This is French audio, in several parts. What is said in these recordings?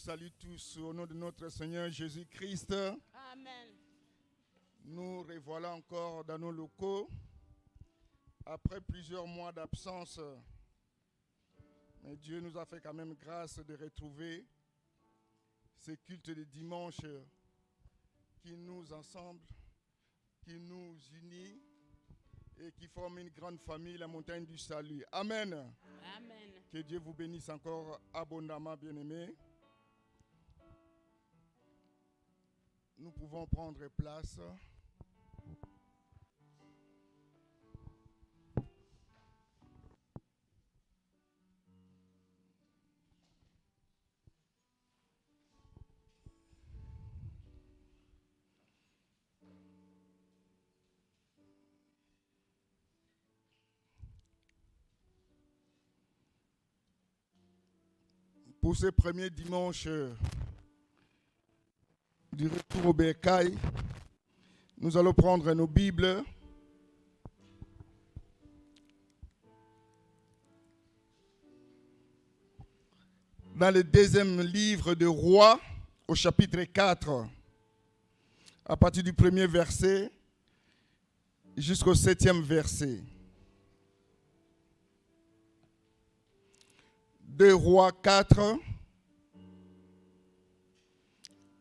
salue tous au nom de notre Seigneur Jésus-Christ. Amen. Nous revoilà encore dans nos locaux après plusieurs mois d'absence. Mais Dieu nous a fait quand même grâce de retrouver ces cultes de dimanche qui nous ensemble, qui nous unit et qui forment une grande famille, la montagne du salut. Amen. Amen. Que Dieu vous bénisse encore abondamment, bien-aimés. Nous pouvons prendre place. Pour ce premier dimanche du retour au Bercail, nous allons prendre nos Bibles. Dans le deuxième livre de Rois, au chapitre 4, à partir du premier verset jusqu'au 7e verset. 2 Rois 4,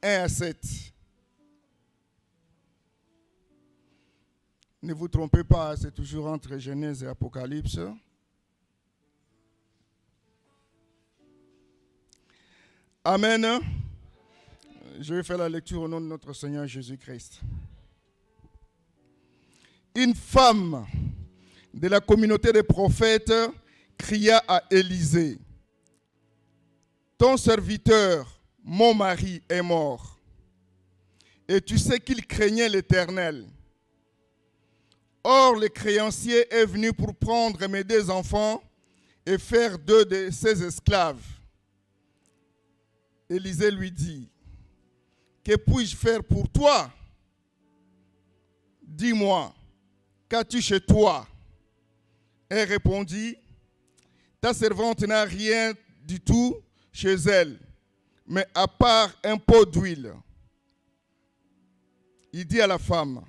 1 à 7. Ne vous trompez pas, c'est toujours entre Genèse et Apocalypse. Amen. Je vais faire la lecture au nom de notre Seigneur Jésus-Christ. Une femme de la communauté des prophètes cria à Élisée: ton serviteur, mon mari, est mort. Et tu sais qu'il craignait l'Éternel. Or, le créancier est venu pour prendre mes 2 enfants et faire d'eux de ses esclaves. Élisée lui dit: que puis-je faire pour toi? Dis-moi, qu'as-tu chez toi? Elle répondit: ta servante n'a rien du tout chez elle, mais à part un pot d'huile. Il dit à la femme: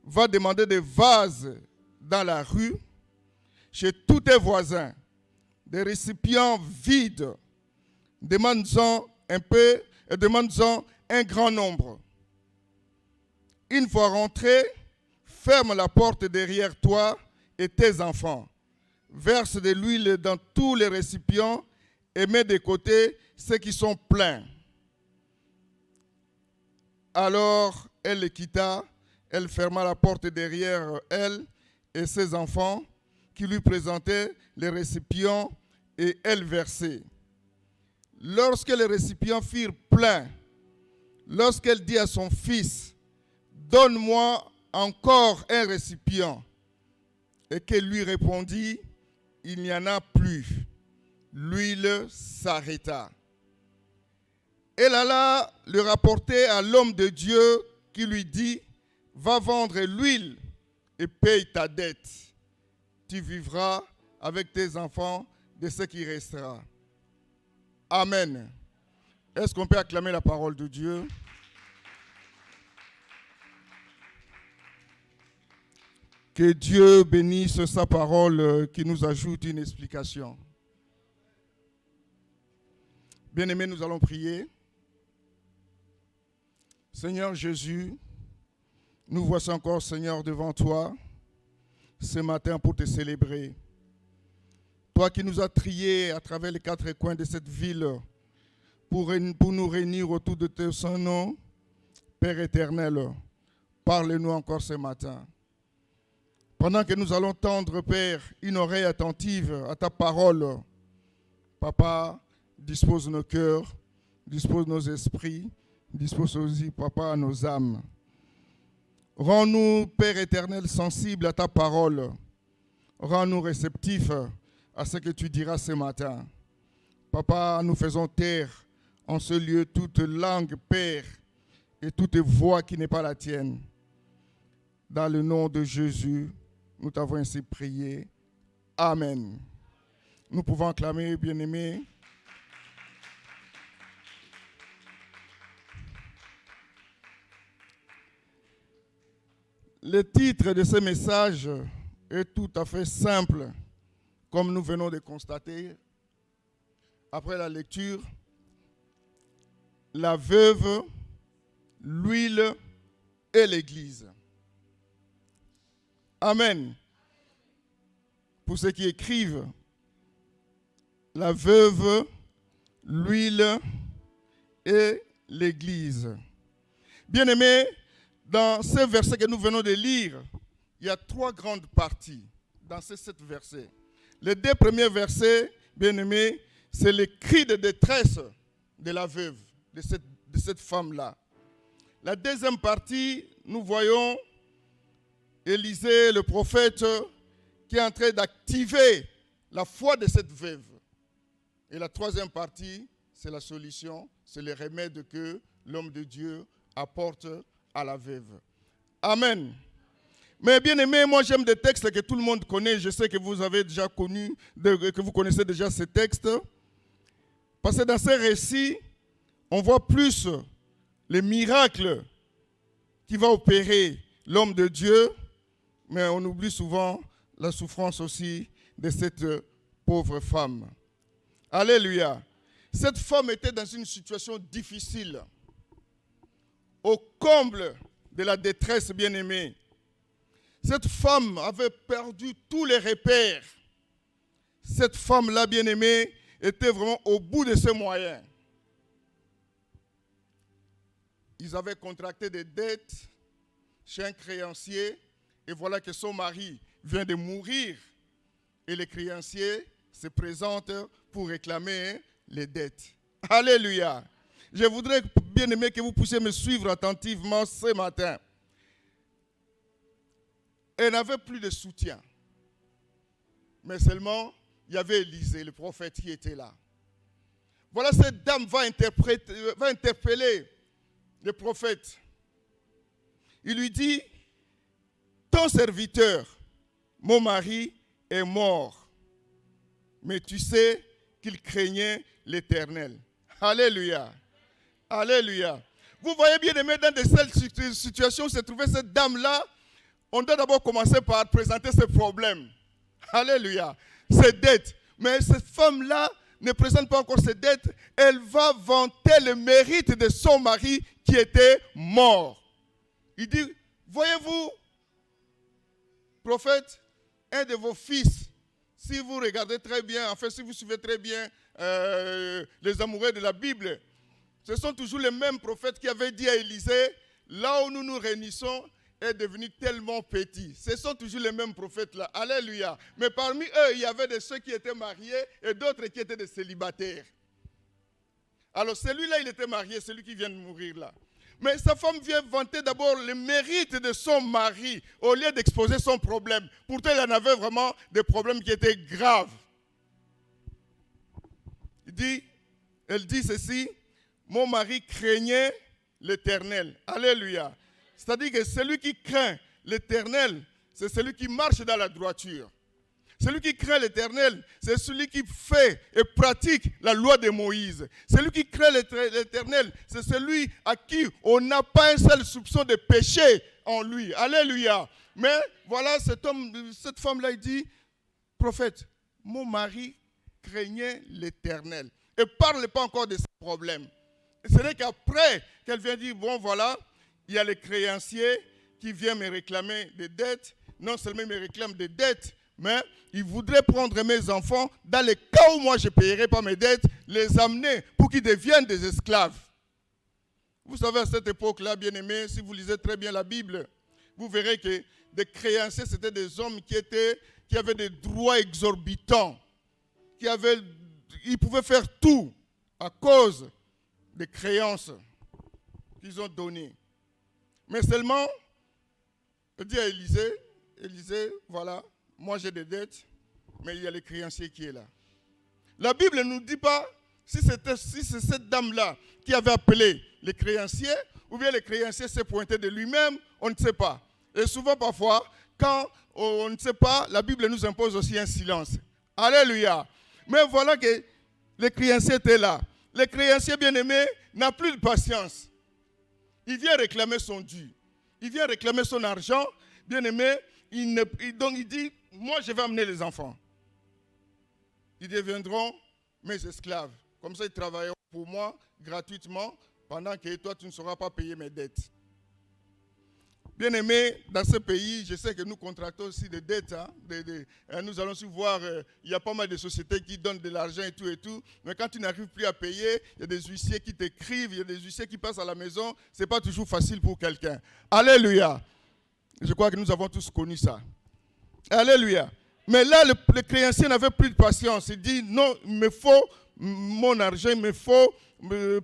va demander des vases dans la rue, chez tous tes voisins, des récipients vides. Demande-en un peu et demande-en un grand nombre. Une fois rentré, ferme la porte derrière toi et tes enfants. Verse de l'huile dans tous les récipients et mets de côté ceux qui sont pleins. Alors elle les quitta, elle ferma la porte derrière elle et ses enfants qui lui présentaient les récipients et elle versait. Lorsque les récipients furent pleins, lorsqu'elle dit à son fils: donne-moi encore un récipient, et qu'elle lui répondit: il n'y en a plus. L'huile s'arrêta. Elle alla le rapporter à l'homme de Dieu qui lui dit: va vendre l'huile et paye ta dette. Tu vivras avec tes enfants de ce qui restera. Amen. Est-ce qu'on peut acclamer la parole de Dieu? Que Dieu bénisse sa parole qui nous ajoute une explication. Bien-aimés, nous allons prier. Seigneur Jésus, nous voici encore, Seigneur, devant toi ce matin pour te célébrer. Toi qui nous as triés à travers les 4 coins de cette ville pour nous réunir autour de ton saint nom, Père éternel, parle-nous encore ce matin. Pendant que nous allons tendre, Père, une oreille attentive à ta parole, Papa, dispose nos cœurs, dispose nos esprits, dispose aussi, Papa, nos âmes. Rends-nous, Père éternel, sensibles à ta parole. Rends-nous réceptifs à ce que tu diras ce matin. Papa, nous faisons taire en ce lieu toute langue, Père, et toute voix qui n'est pas la tienne. Dans le nom de Jésus, nous t'avons ainsi prié. Amen. Nous pouvons acclamer, bien-aimés. Le titre de ce message est tout à fait simple, comme nous venons de constater après la lecture. La veuve, l'huile et l'Église. Amen. Pour ceux qui écrivent, la veuve, l'huile et l'Église. Bien-aimés, dans ce verset que nous venons de lire, il y a 3 grandes parties dans ces 7 versets. Les 2 premiers versets, bien-aimés, c'est le cri de détresse de la veuve, de cette femme-là. La deuxième partie, nous voyons Élisée, le prophète, qui est en train d'activer la foi de cette veuve. Et la troisième partie, c'est la solution, c'est le remède que l'homme de Dieu apporte à la veuve. Amen. Mais bien aimé, moi j'aime des textes que tout le monde connaît. Je sais que vous avez déjà connu, que vous connaissez déjà ces textes. Parce que dans ces récits, on voit plus les miracles qui va opérer l'homme de Dieu, mais on oublie souvent la souffrance aussi de cette pauvre femme. Alléluia. Cette femme était dans une situation difficile, au comble de la détresse bien-aimée. Cette femme avait perdu tous les repères. Cette femme-là, bien-aimée, était vraiment au bout de ses moyens. Ils avaient contracté des dettes chez un créancier, et voilà que son mari vient de mourir. Et le créancier se présente pour réclamer les dettes. Alléluia. Je voudrais, bien aimé, que vous puissiez me suivre attentivement ce matin. Elle n'avait plus de soutien. Mais seulement, il y avait Élisée, le prophète, qui était là. Voilà, cette dame va interpeller le prophète. Il lui dit, ton serviteur, mon mari, est mort. Mais tu sais qu'il craignait l'Éternel. Alléluia. Alléluia. Vous voyez bien aimé, dans de cette situation où se trouvait cette dame-là, on doit d'abord commencer par présenter ses problèmes. Alléluia. Ses dettes. Mais cette femme-là ne présente pas encore ses dettes. Elle va vanter le mérite de son mari qui était mort. Il dit, voyez-vous, prophète, un de vos fils, si vous regardez très bien, enfin si vous suivez très bien les amoureux de la Bible, ce sont toujours les mêmes prophètes qui avaient dit à Élisée, là où nous nous réunissons est devenu tellement petit. Ce sont toujours les mêmes prophètes-là. Alléluia. Mais parmi eux, il y avait de ceux qui étaient mariés et d'autres qui étaient des célibataires. Alors celui-là, il était marié, celui qui vient de mourir là. Mais sa femme vient vanter d'abord le mérite de son mari au lieu d'exposer son problème. Pourtant, il en avait vraiment des problèmes qui étaient graves. Elle dit ceci, mon mari craignait l'Éternel. Alléluia. C'est-à-dire que celui qui craint l'Éternel, c'est celui qui marche dans la droiture. Celui qui craint l'Éternel, c'est celui qui fait et pratique la loi de Moïse. Celui qui craint l'Éternel, c'est celui à qui on n'a pas un seul soupçon de péché en lui. Alléluia. Mais voilà, cette femme-là, il dit, prophète, mon mari craignait l'Éternel. Et ne parle pas encore de ses problèmes. C'est vrai qu'après qu'elle vient dire, bon voilà, il y a les créanciers qui viennent me réclamer des dettes. Non seulement ils me réclament des dettes, mais ils voudraient prendre mes enfants, dans le cas où moi je ne payerai pas mes dettes, les amener pour qu'ils deviennent des esclaves. Vous savez, à cette époque-là, bien-aimés, si vous lisez très bien la Bible, vous verrez que des créanciers, c'était des hommes qui avaient des droits exorbitants, ils pouvaient faire tout à cause des créances qu'ils ont données. Mais seulement, il dit à Élisée, voilà, moi j'ai des dettes, mais il y a le créancier qui est là. La Bible ne nous dit pas si c'est cette dame-là qui avait appelé les créanciers, ou bien le créancier s'est pointé de lui-même, on ne sait pas. Et souvent, parfois, quand on ne sait pas, la Bible nous impose aussi un silence. Alléluia. Mais voilà que le créancier était là. Le créancier bien-aimé n'a plus de patience. Il vient réclamer son dû. Il vient réclamer son argent, Bien-aimé, donc il dit, moi je vais amener les enfants. Ils deviendront mes esclaves. Comme ça, ils travailleront pour moi gratuitement pendant que toi, tu ne sauras pas payer mes dettes. Bien-aimé, dans ce pays, je sais que nous contractons aussi des dettes. Nous allons aussi voir, il y a pas mal de sociétés qui donnent de l'argent et tout. Mais quand tu n'arrives plus à payer, il y a des huissiers qui t'écrivent, il y a des huissiers qui passent à la maison. Ce n'est pas toujours facile pour quelqu'un. Alléluia. Je crois que nous avons tous connu ça. Alléluia. Mais là, le créancier n'avait plus de patience. Il dit, non, il me faut mon argent, il me faut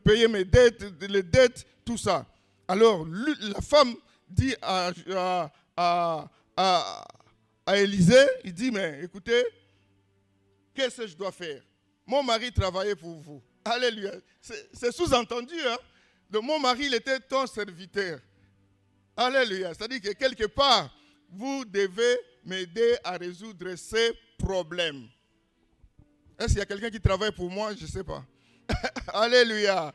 payer mes dettes, les dettes, tout ça. Alors, la femme dit à Élisée, il dit, mais écoutez, qu'est-ce que je dois faire? Mon mari travaillait pour vous. Alléluia. C'est sous-entendu, hein? Donc, mon mari, il était ton serviteur. Alléluia. C'est-à-dire que quelque part, vous devez m'aider à résoudre ces problèmes. Est-ce qu'il y a quelqu'un qui travaille pour moi? Je ne sais pas. Alléluia.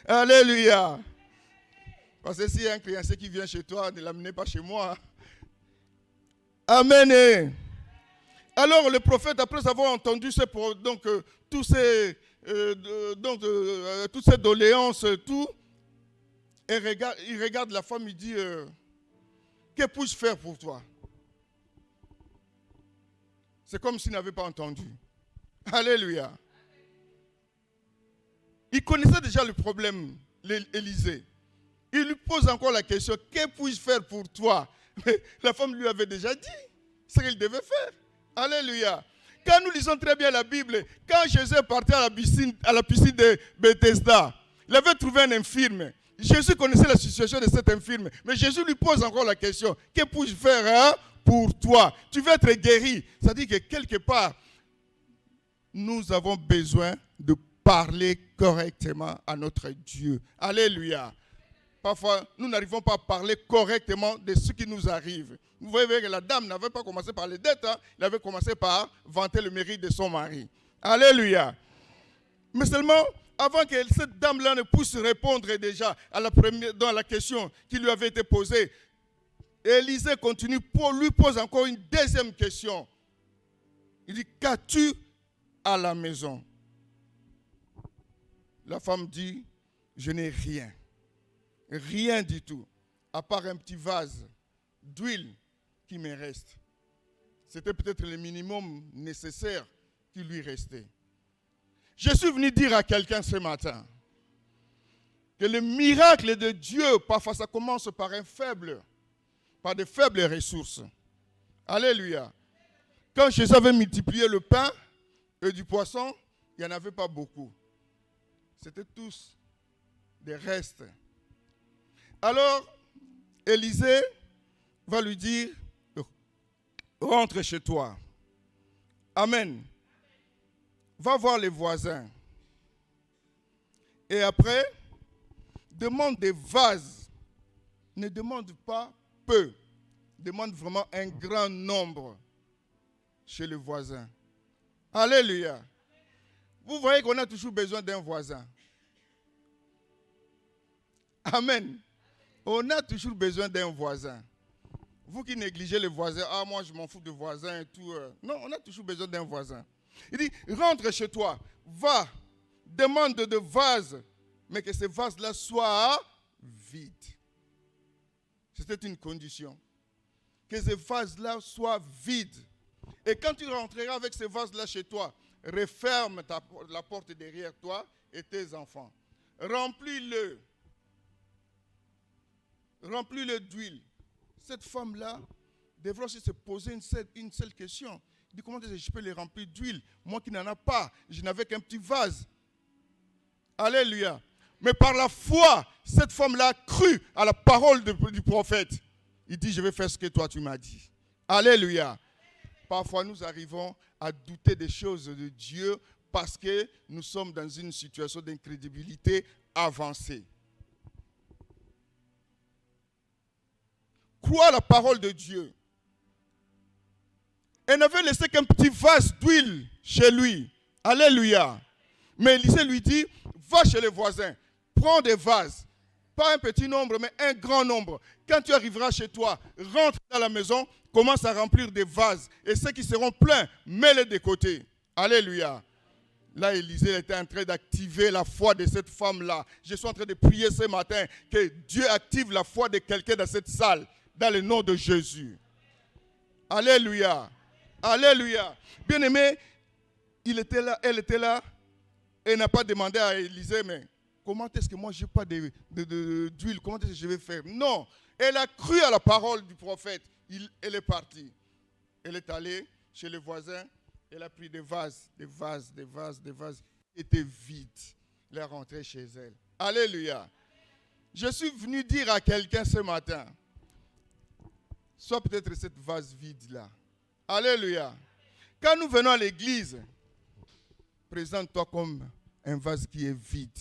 Alléluia. Parce que s'il y a un créancier qui vient chez toi, ne l'amenez pas chez moi. Amen. Alors le prophète, après avoir entendu toutes ces doléances, tout, il regarde la femme, il dit, que puis-je faire pour toi? C'est comme s'il n'avait pas entendu. Alléluia. Il connaissait déjà le problème, Élisée. Il lui pose encore la question, que puis-je faire pour toi? Mais la femme lui avait déjà dit ce qu'il devait faire. Alléluia. Quand nous lisons très bien la Bible, quand Jésus est parti à la piscine de Bethesda, il avait trouvé un infirme. Jésus connaissait la situation de cet infirme. Mais Jésus lui pose encore la question, que puis-je faire pour toi? Tu veux être guéri. Ça dit que quelque part, nous avons besoin de parler correctement à notre Dieu. Alléluia. Parfois, nous n'arrivons pas à parler correctement de ce qui nous arrive. Vous voyez que la dame n'avait pas commencé par les dettes, elle avait commencé par vanter le mérite de son mari. Alléluia. Mais seulement, avant que cette dame-là ne puisse répondre déjà dans la question qui lui avait été posée, Élisée continue, lui pose encore une deuxième question. Il dit, qu'as-tu à la maison? La femme dit, je n'ai rien. Rien du tout, à part un petit vase d'huile qui me reste. C'était peut-être le minimum nécessaire qui lui restait. Je suis venu dire à quelqu'un ce matin que le miracle de Dieu, parfois ça commence par par de faibles ressources. Alléluia. Quand Jésus avait multiplié le pain et du poisson, il n'y en avait pas beaucoup. C'était tous des restes. Alors, Élisée va lui dire, rentre chez toi. Amen. Va voir les voisins. Et après, demande des vases. Ne demande pas peu. Demande vraiment un grand nombre chez le voisin. Alléluia. Vous voyez qu'on a toujours besoin d'un voisin. Amen. On a toujours besoin d'un voisin. Vous qui négligez les voisins, moi je m'en fous de voisins et tout. Non, on a toujours besoin d'un voisin. Il dit, rentre chez toi, va, demande de vases, mais que ces vases-là soient vides. C'était une condition. Que ces vases-là soient vides. Et quand tu rentreras avec ces vases-là chez toi, referme la porte derrière toi et tes enfants. Remplis-le d'huile. Cette femme-là devrait aussi se poser une seule question. Il dit, comment est-ce que je peux les remplir d'huile? Moi qui n'en ai pas, je n'avais qu'un petit vase. Alléluia. Mais par la foi, cette femme-là a cru à la parole du prophète. Il dit, je vais faire ce que toi tu m'as dit. Alléluia. Parfois nous arrivons à douter des choses de Dieu parce que nous sommes dans une situation d'incrédibilité avancée. Crois la parole de Dieu. Elle n'avait laissé qu'un petit vase d'huile chez lui. Alléluia. Mais Élisée lui dit, va chez les voisins, prends des vases Pas un petit nombre, mais un grand nombre. Quand tu arriveras chez toi, rentre dans la maison, commence à remplir des vases. Et ceux qui seront pleins, mets-les de côté. Alléluia. Là, Élisée était en train d'activer la foi de cette femme-là. Je suis en train de prier ce matin que Dieu active la foi de quelqu'un dans cette salle, dans le nom de Jésus. Alléluia. Alléluia. Bien-aimé, il était là, elle était là, et n'a pas demandé à Élisée, mais comment est-ce que moi je n'ai pas d'huile, comment est-ce que je vais faire? Non, elle a cru à la parole du prophète. Elle est partie. Elle est allée chez les voisins, elle a pris des vases, des étaient vides. Elle est rentrée chez elle. Alléluia. Je suis venu dire à quelqu'un ce matin, soit peut-être cette vase vide-là. Alléluia. Quand nous venons à l'église, présente-toi comme un vase qui est vide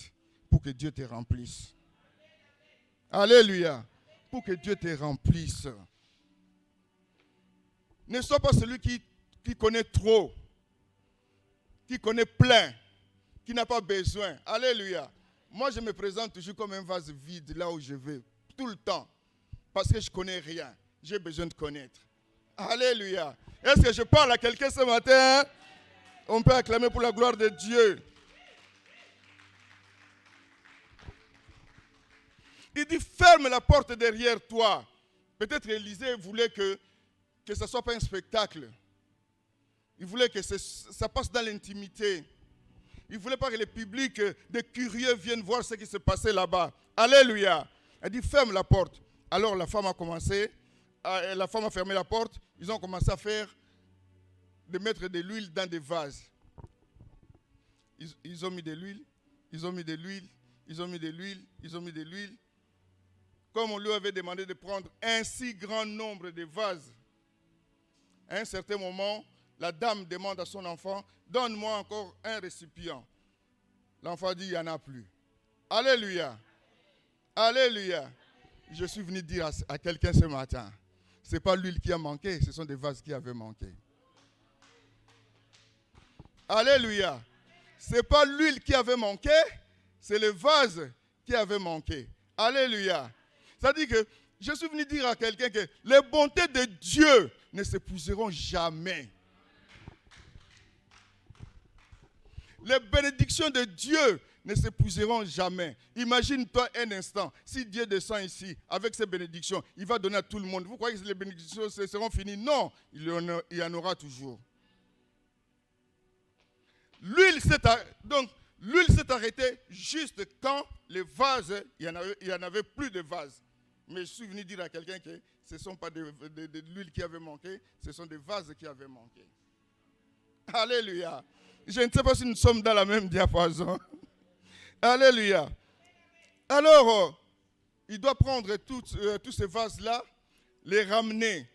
pour que Dieu te remplisse. Alléluia. Pour que Dieu te remplisse. Ne sois pas celui qui connaît trop, qui connaît plein, qui n'a pas besoin. Alléluia. Moi, je me présente toujours comme un vase vide là où je vais, tout le temps. Parce que je ne connais rien. J'ai besoin de connaître. Alléluia. Est-ce que je parle à quelqu'un ce matin? On peut acclamer pour la gloire de Dieu. Il dit, ferme la porte derrière toi. Peut-être Élisée voulait que ce ne soit pas un spectacle. Il voulait que ça passe dans l'intimité. Il ne voulait pas que le public, des curieux, viennent voir ce qui se passait là-bas. Alléluia. Elle dit, ferme la porte. Alors la femme a commencé, la femme a fermé la porte. Ils ont commencé à de mettre de l'huile dans des vases. Ils ont mis de l'huile, ils ont mis de l'huile, ils ont mis de l'huile, ils ont mis de l'huile. Comme on lui avait demandé de prendre un si grand nombre de vases. À un certain moment, la dame demande à son enfant, donne-moi encore un récipient. L'enfant dit, il n'y en a plus. Alléluia. Alléluia. Je suis venu dire à quelqu'un ce matin, ce n'est pas l'huile qui a manqué, ce sont des vases qui avaient manqué. Alléluia. Ce n'est pas l'huile qui avait manqué, c'est le vase qui avait manqué. Alléluia. C'est-à-dire que je suis venu dire à quelqu'un que les bontés de Dieu ne s'épuiseront jamais. Les bénédictions de Dieu ne s'épuiseront jamais. Imagine-toi un instant, si Dieu descend ici avec ses bénédictions, il va donner à tout le monde. Vous croyez que les bénédictions seront finies? Non, il y en aura toujours. L'huile s'est arrêtée juste quand les vases, il y en avait plus de vases. Mais je suis venu dire à quelqu'un que ce ne sont pas de l'huile qui avait manqué, ce sont des vases qui avaient manqué. Alléluia. Je ne sais pas si nous sommes dans la même diapason. Alléluia. Alors, il doit prendre tous ces vases-là, les ramener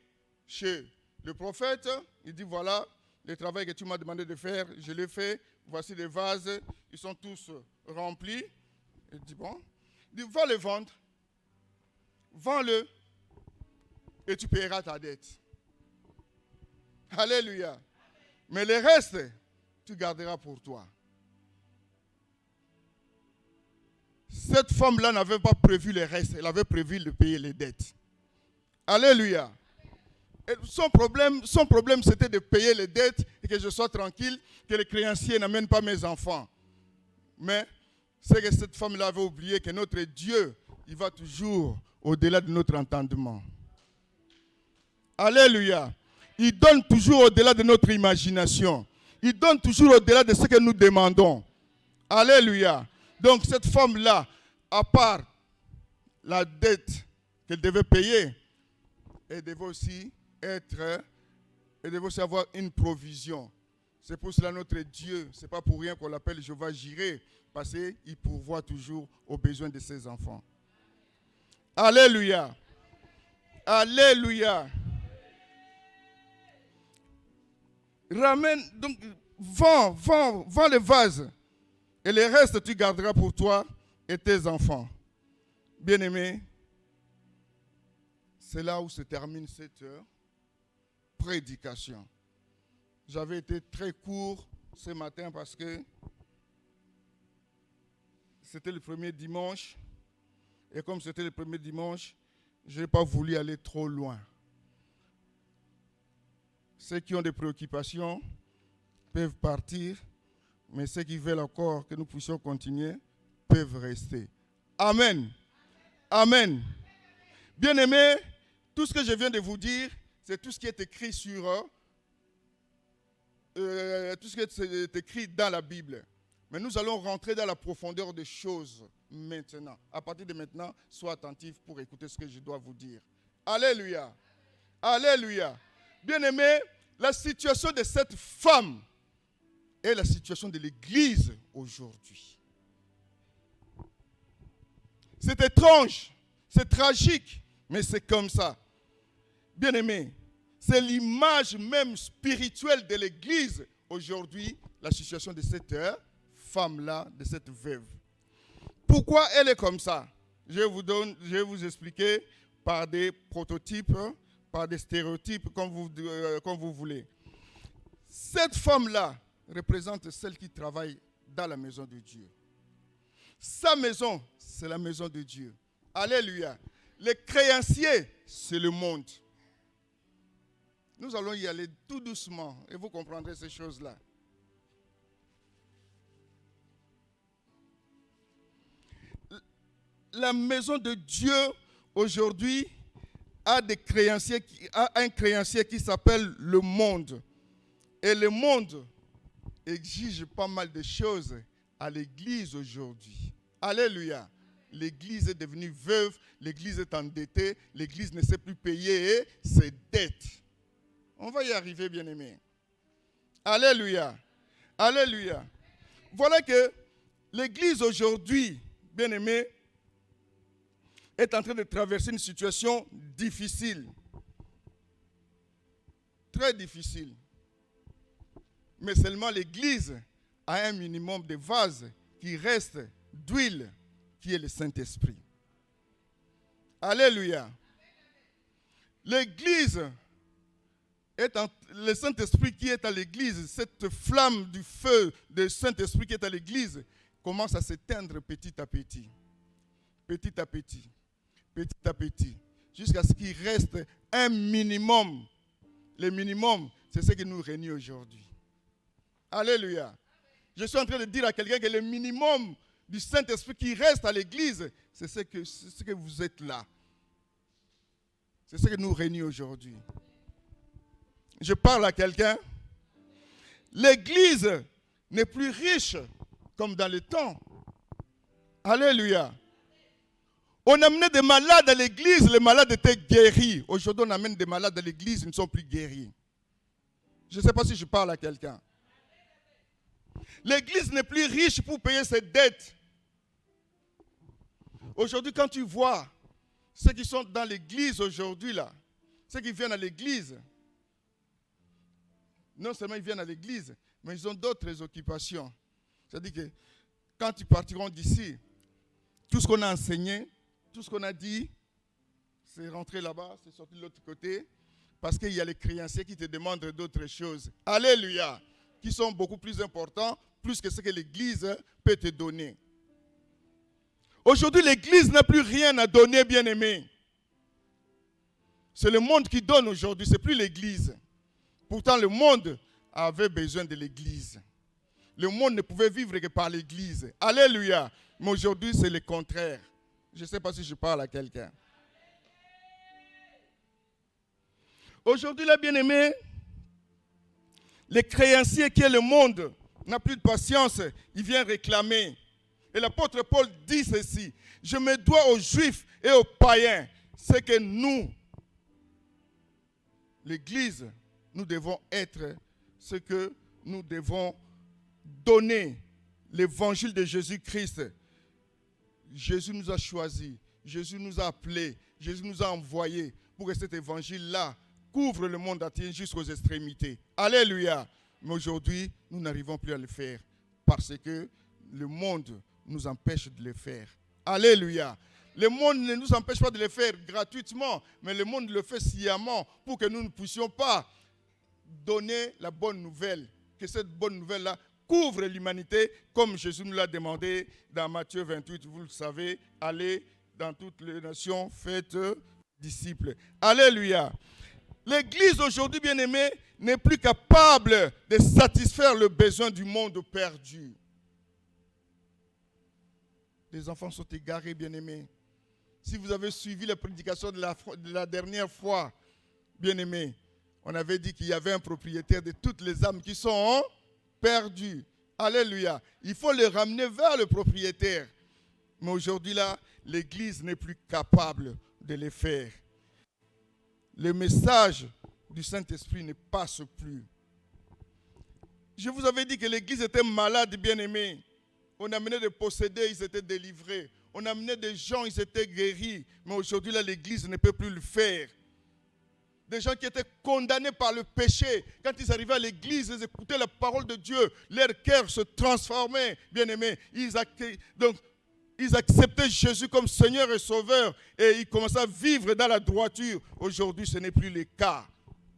chez le prophète. Il dit, voilà, le travail que tu m'as demandé de faire, je l'ai fait. Voici les vases, ils sont tous remplis. Il dit, bon, il dit, va les vendre. Vends-le et tu paieras ta dette. Alléluia. Mais le reste, tu garderas pour toi. Cette femme-là n'avait pas prévu le reste. Elle avait prévu de payer les dettes. Alléluia. Et son problème, c'était de payer les dettes et que je sois tranquille, que les créanciers n'amènent pas mes enfants. Mais c'est que cette femme-là avait oublié que notre Dieu, il va toujours au-delà de notre entendement. Alléluia. Il donne toujours au-delà de notre imagination. Il donne toujours au-delà de ce que nous demandons. Alléluia. Donc cette femme-là, à part la dette qu'elle devait payer, elle devait aussi avoir une provision. C'est pour cela notre Dieu, ce n'est pas pour rien qu'on l'appelle Jéhovah Jireh, parce qu'il pourvoit toujours aux besoins de ses enfants. Alléluia. Alléluia. Ramène, donc, vends les vases. Et le reste, tu garderas pour toi et tes enfants. Bien-aimés, c'est là où se termine cette prédication. J'avais été très court ce matin parce que c'était le premier dimanche. Et comme c'était le premier dimanche, je n'ai pas voulu aller trop loin. Ceux qui ont des préoccupations peuvent partir, mais ceux qui veulent encore que nous puissions continuer peuvent rester. Amen. Amen. Bien-aimés, tout ce que je viens de vous dire, c'est tout ce qui est écrit tout ce qui est écrit dans la Bible. Mais nous allons rentrer dans la profondeur des choses maintenant. À partir de maintenant, sois attentif pour écouter ce que je dois vous dire. Alléluia. Alléluia. Bien-aimés, la situation de cette femme est la situation de l'Église aujourd'hui. C'est étrange, c'est tragique, mais c'est comme ça. Bien-aimés, c'est l'image même spirituelle de l'Église aujourd'hui, la situation de cette femme-là, de cette veuve. Pourquoi elle est comme ça? Je vais vous expliquer par des prototypes, par des stéréotypes, comme vous voulez. Cette femme-là représente celle qui travaille dans la maison de Dieu. Sa maison, c'est la maison de Dieu. Alléluia. Les créanciers, c'est le monde. Nous allons y aller tout doucement et vous comprendrez ces choses-là. La maison de Dieu aujourd'hui a un créancier qui s'appelle le monde. Et le monde exige pas mal de choses à l'Église aujourd'hui. Alléluia. L'Église est devenue veuve, l'Église est endettée, l'Église ne sait plus payer ses dettes. On va y arriver, bien-aimés. Alléluia. Alléluia. Voilà que l'Église aujourd'hui, bien-aimés, est en train de traverser une situation difficile. Très difficile. Mais seulement l'Église a un minimum de vase qui reste d'huile, qui est le Saint-Esprit. Alléluia. L'Église, le Saint-Esprit qui est à l'Église, cette flamme du feu du Saint-Esprit qui est à l'Église, commence à s'éteindre petit à petit. Petit à petit. Petit à petit. Jusqu'à ce qu'il reste un minimum. Le minimum, c'est ce qui nous réunit aujourd'hui. Alléluia. Je suis en train de dire à quelqu'un que le minimum du Saint-Esprit qui reste à l'Église, c'est ce que vous êtes là. C'est ce qui nous réunit aujourd'hui. Je parle à quelqu'un. L'Église n'est plus riche comme dans le temps. Alléluia. On amenait des malades à l'église, les malades étaient guéris. Aujourd'hui, on amène des malades à l'église, ils ne sont plus guéris. Je ne sais pas si je parle à quelqu'un. L'église n'est plus riche pour payer ses dettes. Aujourd'hui, quand tu vois ceux qui sont dans l'église aujourd'hui, là, ceux qui viennent à l'église, non seulement ils viennent à l'église, mais ils ont d'autres occupations. C'est-à-dire que quand ils partiront d'ici, tout ce qu'on a enseigné, tout ce qu'on a dit, c'est rentré là-bas, c'est sorti de l'autre côté, parce qu'il y a les créanciers qui te demandent d'autres choses. Alléluia. Qui sont beaucoup plus importants, plus que ce que l'Église peut te donner. Aujourd'hui, l'Église n'a plus rien à donner, bien-aimé. C'est le monde qui donne aujourd'hui, ce n'est plus l'Église. Pourtant, le monde avait besoin de l'Église. Le monde ne pouvait vivre que par l'Église. Alléluia. Mais aujourd'hui, c'est le contraire. Je ne sais pas si je parle à quelqu'un. Aujourd'hui, les bien-aimés, les créanciers qui est le monde n'a plus de patience. Il vient réclamer. Et l'apôtre Paul dit ceci. Je me dois aux Juifs et aux païens. C'est que nous, l'Église, nous devons être ce que nous devons donner. L'évangile de Jésus-Christ. Jésus nous a choisis, Jésus nous a appelés, Jésus nous a envoyés pour que cet évangile-là couvre le monde entier jusqu'aux extrémités. Alléluia. Mais aujourd'hui, nous n'arrivons plus à le faire parce que le monde nous empêche de le faire. Alléluia. Le monde ne nous empêche pas de le faire gratuitement, mais le monde le fait sciemment pour que nous ne puissions pas donner la bonne nouvelle. Que cette bonne nouvelle-là couvre l'humanité comme Jésus nous l'a demandé dans Matthieu 28. Vous le savez, allez dans toutes les nations, faites disciples. Alléluia. L'Église aujourd'hui, bien-aimée, n'est plus capable de satisfaire le besoin du monde perdu. Les enfants sont égarés, bien-aimés. Si vous avez suivi la prédication de la dernière fois, bien-aimés, on avait dit qu'il y avait un propriétaire de toutes les âmes qui sont perdues. Alléluia. Il faut les ramener vers le propriétaire. Mais aujourd'hui, là, l'Église n'est plus capable de les faire. Le message du Saint-Esprit ne passe plus. Je vous avais dit que l'Église était malade, bien-aimés. On amenait des possédés, ils étaient délivrés. On amenait des gens, ils étaient guéris. Mais aujourd'hui, là, l'Église ne peut plus le faire. Des gens qui étaient condamnés par le péché. Quand ils arrivaient à l'église, ils écoutaient la parole de Dieu. Leur cœur se transformait, bien-aimés. Ils acceptaient Jésus comme Seigneur et Sauveur. Et ils commençaient à vivre dans la droiture. Aujourd'hui, ce n'est plus le cas.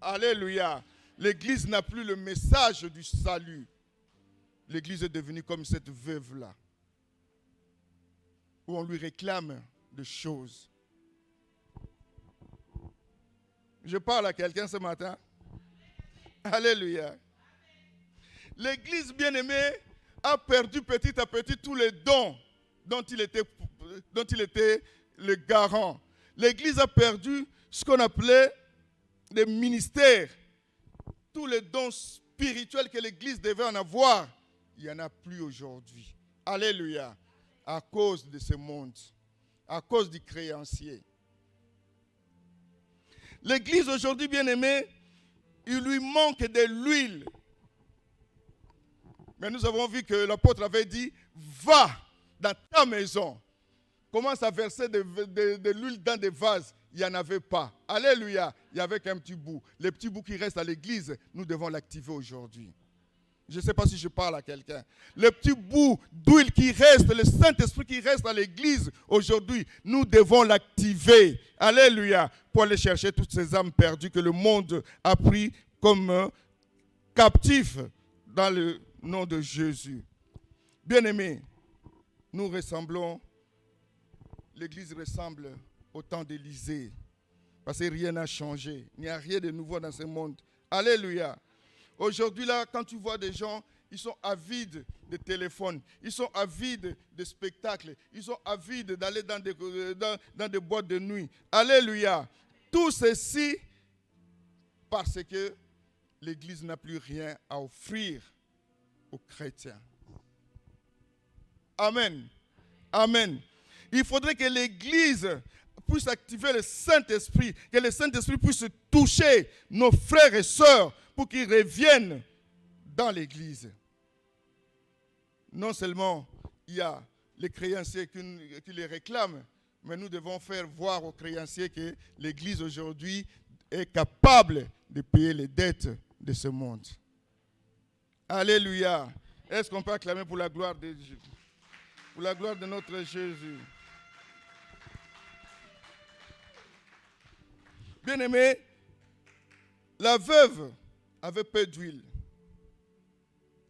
Alléluia. L'église n'a plus le message du salut. L'église est devenue comme cette veuve-là, où on lui réclame des choses. Je parle à quelqu'un ce matin. Alléluia. L'Église bien-aimée a perdu petit à petit tous les dons dont il était le garant. L'Église a perdu ce qu'on appelait les ministères. Tous les dons spirituels que l'Église devait en avoir, il n'y en a plus aujourd'hui. Alléluia. À cause de ce monde, à cause du créancier. L'Église aujourd'hui, bien-aimée, il lui manque de l'huile. Mais nous avons vu que l'apôtre avait dit, va dans ta maison. Commence à verser de l'huile dans des vases. Il n'y en avait pas. Alléluia. Il n'y avait qu'un petit bout. Le petit bout qui reste à l'église, nous devons l'activer aujourd'hui. Je ne sais pas si je parle à quelqu'un. Le petit bout d'huile qui reste, le Saint-Esprit qui reste à l'église aujourd'hui, nous devons l'activer. Alléluia. Pour aller chercher toutes ces âmes perdues que le monde a pris comme captifs dans le nom de Jésus. Bien-aimés, nous ressemblons, l'église ressemble au temps d'Élisée. Parce que rien n'a changé. Il n'y a rien de nouveau dans ce monde. Alléluia. Aujourd'hui, là, quand tu vois des gens, ils sont avides de téléphones, ils sont avides de spectacles, ils sont avides d'aller dans des boîtes de nuit. Alléluia. Tout ceci parce que l'Église n'a plus rien à offrir aux chrétiens. Amen. Amen. Il faudrait que l'Église puisse activer le Saint-Esprit, que le Saint-Esprit puisse toucher nos frères et sœurs pour qu'ils reviennent dans l'Église. Non seulement il y a les créanciers qui les réclament, mais nous devons faire voir aux créanciers que l'Église aujourd'hui est capable de payer les dettes de ce monde. Alléluia. Est-ce qu'on peut acclamer pour la gloire de Dieu, pour la gloire de notre Jésus? Bien-aimé, la veuve avait peu d'huile.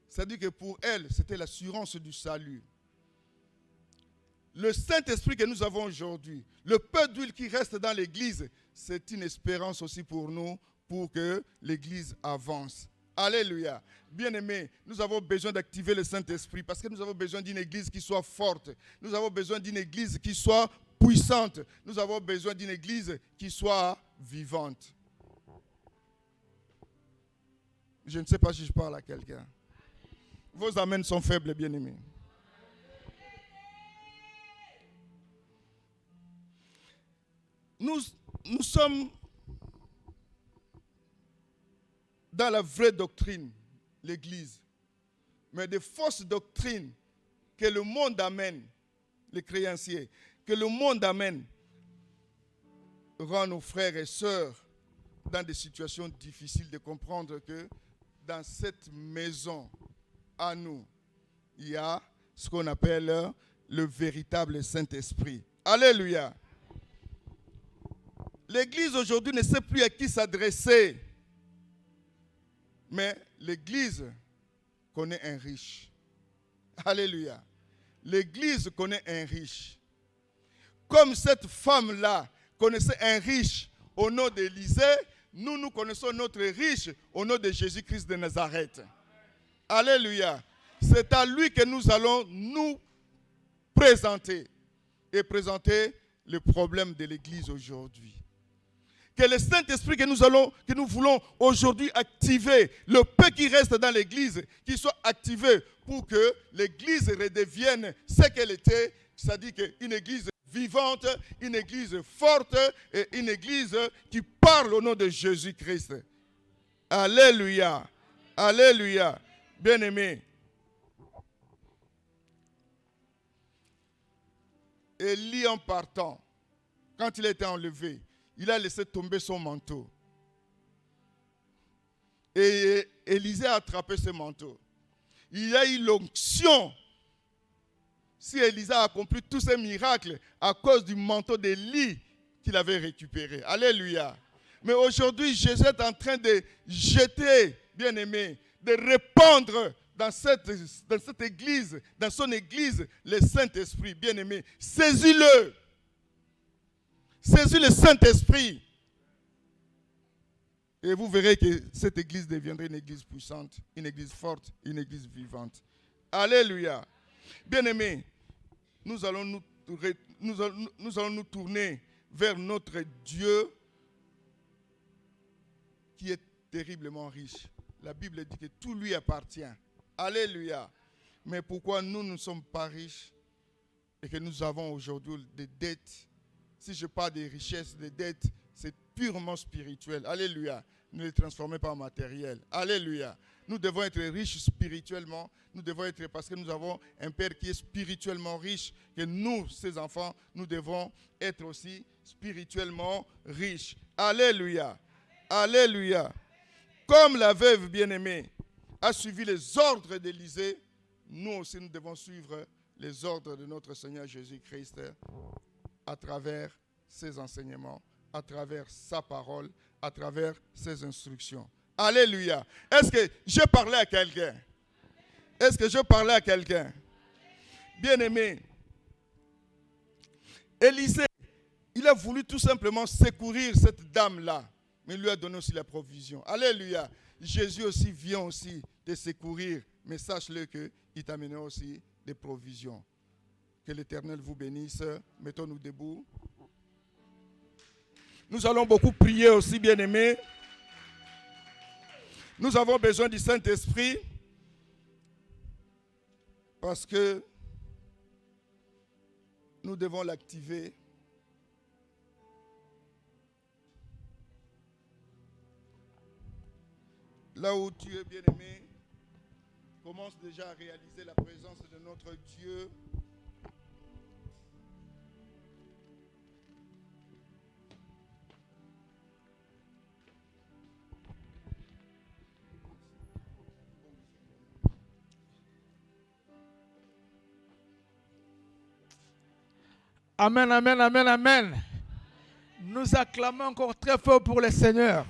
C'est-à-dire que pour elle, c'était l'assurance du salut. Le Saint-Esprit que nous avons aujourd'hui, le peu d'huile qui reste dans l'Église, c'est une espérance aussi pour nous, pour que l'Église avance. Alléluia. Bien-aimés, nous avons besoin d'activer le Saint-Esprit parce que nous avons besoin d'une Église qui soit forte. Nous avons besoin d'une Église qui soit puissante. Nous avons besoin d'une Église qui soit vivante. Je ne sais pas si je parle à quelqu'un. Vos amens sont faibles, bien-aimés. Nous sommes dans la vraie doctrine, l'Église. Mais des fausses doctrines que le monde amène, les créanciers, que le monde amène, rend nos frères et sœurs dans des situations difficiles de comprendre que dans cette maison, à nous, il y a ce qu'on appelle le véritable Saint-Esprit. Alléluia. L'Église aujourd'hui ne sait plus à qui s'adresser. Mais l'Église connaît un riche. Alléluia. L'Église connaît un riche. Comme cette femme-là connaissait un riche au nom d'Élisée, nous connaissons notre riche au nom de Jésus-Christ de Nazareth. Alléluia. C'est à lui que nous allons nous présenter et présenter le problème de l'Église aujourd'hui. Que le Saint-Esprit que nous voulons aujourd'hui activer, le peu qui reste dans l'Église, qu'il soit activé pour que l'Église redevienne ce qu'elle était, c'est-à-dire une Église vivante, une Église forte et une Église qui parle au nom de Jésus-Christ. Alléluia. Alléluia. Bien-aimé. Élie en partant, quand il a été enlevé, il a laissé tomber son manteau. Et Élisée a attrapé ce manteau. Il a eu l'onction. Si Élisée a accompli tous ces miracles à cause du manteau d'Élie qu'il avait récupéré. Alléluia. Mais aujourd'hui, Jésus est en train de jeter, bien-aimé, de répandre dans cette église, dans son église, le Saint-Esprit, bien-aimé. Saisis-le. Saisis le Saint-Esprit. Et vous verrez que cette église deviendra une église puissante, une église forte, une église vivante. Alléluia. Bien-aimés, nous allons nous tourner vers notre Dieu qui est terriblement riche. La Bible dit que tout lui appartient. Alléluia. Mais pourquoi nous ne sommes pas riches et que nous avons aujourd'hui des dettes? Si je parle des richesses, des dettes, c'est purement spirituel. Alléluia. Ne les transformez pas en matériel. Alléluia. Nous devons être riches spirituellement. Nous devons être, parce que nous avons un Père qui est spirituellement riche, que nous, ses enfants, nous devons être aussi spirituellement riches. Alléluia. Alléluia. Comme la veuve bien-aimée a suivi les ordres d'Élisée, nous aussi nous devons suivre les ordres de notre Seigneur Jésus-Christ à travers ses enseignements, à travers sa parole, à travers ses instructions. Alléluia. Est-ce que je parlais à quelqu'un? Est-ce que je parlais à quelqu'un? Bien-aimé, Élisée, il a voulu tout simplement secourir cette dame-là, mais il lui a donné aussi la provision. Alléluia. Jésus aussi vient aussi te secourir, mais sache-le qu'il t'amènera aussi des provisions. Que l'Éternel vous bénisse. Mettons-nous debout. Nous allons beaucoup prier aussi, bien-aimés. Nous avons besoin du Saint-Esprit parce que nous devons l'activer. Là où tu es, bien-aimé, commence déjà à réaliser la présence de notre Dieu. Amen, amen, amen, amen. Nous acclamons encore très fort pour le Seigneur.